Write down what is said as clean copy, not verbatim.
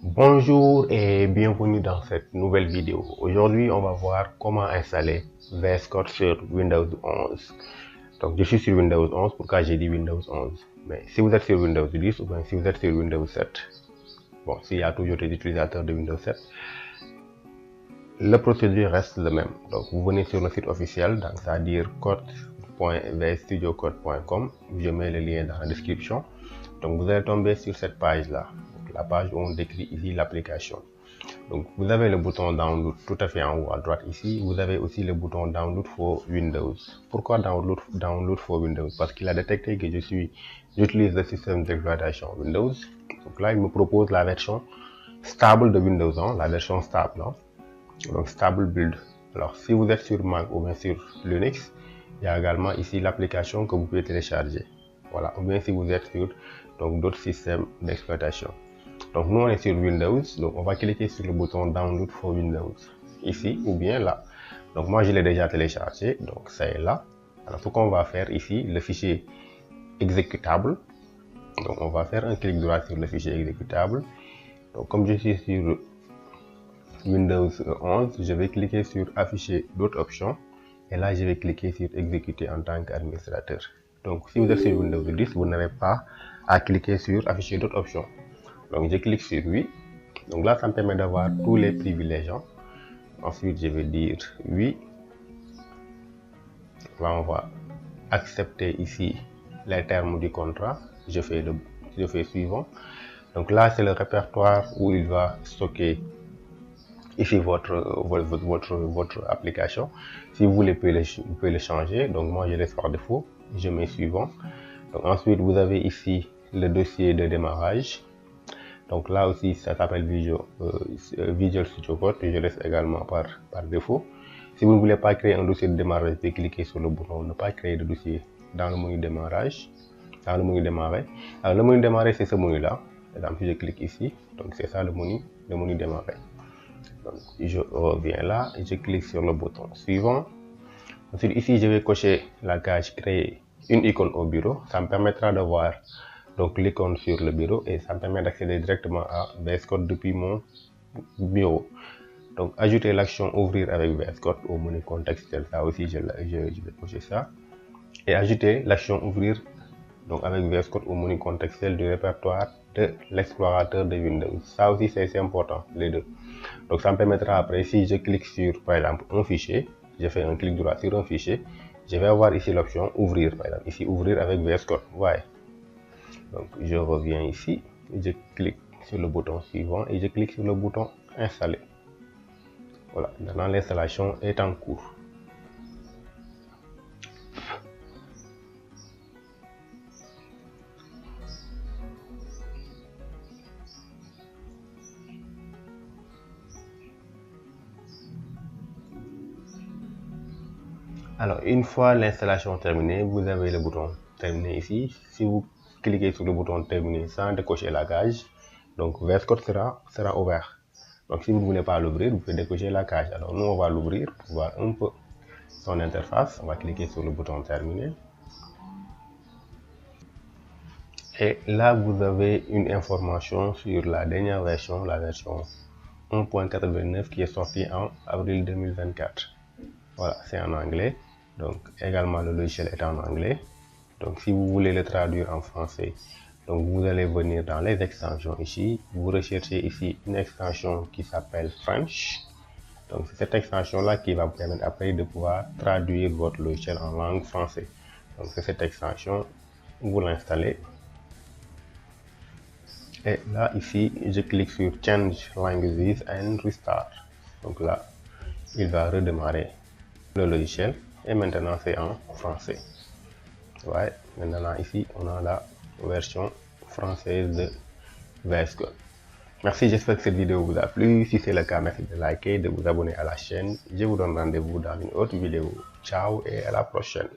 Bonjour et bienvenue dans cette nouvelle vidéo. Aujourd'hui, on va voir comment installer VS Code sur Windows 11. Donc, je suis sur Windows 11. Pourquoi j'ai dit Windows 11? Mais si vous êtes sur Windows 10 ou bien si vous êtes sur Windows 7, bon, s'il y a toujours des utilisateurs de Windows 7, le procédure reste le même. Donc, vous venez sur le site officiel, c'est-à-dire code.vsstudiocode.com. Je mets le lien dans la description. Donc, vous allez tomber sur cette page-là, la page où on décrit ici l'application. Donc, vous avez le bouton Download tout à fait en haut à droite ici. Vous avez aussi le bouton Download for Windows. Pourquoi Download for Windows? Parce qu'il a détecté que j'utilise le système d'exploitation Windows. Donc là, il me propose la version stable de Windows 11, la version stable. Donc, stable build. Alors, si vous êtes sur Mac ou bien sur Linux, il y a également ici l'application que vous pouvez télécharger. Voilà, ou bien si vous êtes sur d'autres systèmes d'exploitation. Donc, nous, on est sur Windows, donc on va cliquer sur le bouton Download for Windows, ici ou bien là. Donc, moi, je l'ai déjà téléchargé, donc ça est là. Alors, ce qu'on va faire ici, le fichier exécutable. Donc, on va faire un clic droit sur le fichier exécutable. Donc, comme je suis sur Windows 11, je vais cliquer sur afficher d'autres options et là je vais cliquer sur exécuter en tant qu'administrateur. Donc si vous êtes sur Windows 10, vous n'avez pas à cliquer sur afficher d'autres options. Donc je clique sur oui. Donc là ça me permet d'avoir tous les privilèges. Ensuite je vais dire oui. Là on va accepter ici les termes du contrat. Je fais suivant. Donc là c'est le répertoire où il va stocker ici votre application. Si vous voulez, vous pouvez le changer. Donc moi je laisse par défaut, je mets suivant. Donc ensuite vous avez ici le dossier de démarrage. Donc là aussi ça s'appelle Visual Studio Code, je laisse également par défaut. Si vous ne voulez pas créer un dossier de démarrage, vous pouvez cliquer sur le bouton ne pas créer de dossier dans le menu démarrage, dans le menu démarrer. Alors le menu démarrer c'est ce menu là. Par exemple, si je clique ici, donc c'est ça le menu démarrer. Donc, je reviens là et je clique sur le bouton suivant. Ensuite, ici, je vais cocher la case créer une icône au bureau. Ça me permettra de voir donc l'icône sur le bureau et ça me permet d'accéder directement à VS Code depuis mon bureau. Donc, ajouter l'action ouvrir avec VS Code au menu contextuel. Ça aussi, je vais cocher ça. Et ajouter l'action ouvrir donc avec VS Code au menu contextuel du répertoire de l'explorateur de Windows. Ça aussi, c'est important, les deux. Donc ça me permettra après, si je clique sur par exemple un fichier, je fais un clic droit sur un fichier, je vais avoir ici l'option ouvrir, par exemple ici ouvrir avec VS Code. Ouais. Donc je reviens ici, je clique sur le bouton suivant et je clique sur le bouton installer. Voilà, maintenant l'installation est en cours. Alors, une fois l'installation terminée, vous avez le bouton terminé ici. Si vous cliquez sur le bouton terminé sans décocher la case, donc VS Code sera ouvert. Donc, si vous ne voulez pas l'ouvrir, vous pouvez décocher la case. Alors, nous, on va l'ouvrir pour voir un peu son interface. On va cliquer sur le bouton terminé. Et là, vous avez une information sur la dernière version, la version 1.89 qui est sortie en avril 2024. Voilà, c'est en anglais. Donc également le logiciel est en anglais. Donc si vous voulez le traduire en français, donc vous allez venir dans les extensions ici. Vous recherchez ici une extension qui s'appelle French. Donc c'est cette extension là qui va vous permettre après de pouvoir traduire votre logiciel en langue française. Donc c'est cette extension, vous l'installez. Et là ici, je clique sur Change Languages and Restart. Donc là, il va redémarrer le logiciel. Et maintenant c'est en français. Ouais, maintenant ici on a la version française de VS Code. Merci, j'espère que cette vidéo vous a plu. Si c'est le cas, merci de liker, de vous abonner à la chaîne. Je vous donne rendez-vous dans une autre vidéo. Ciao et à la prochaine.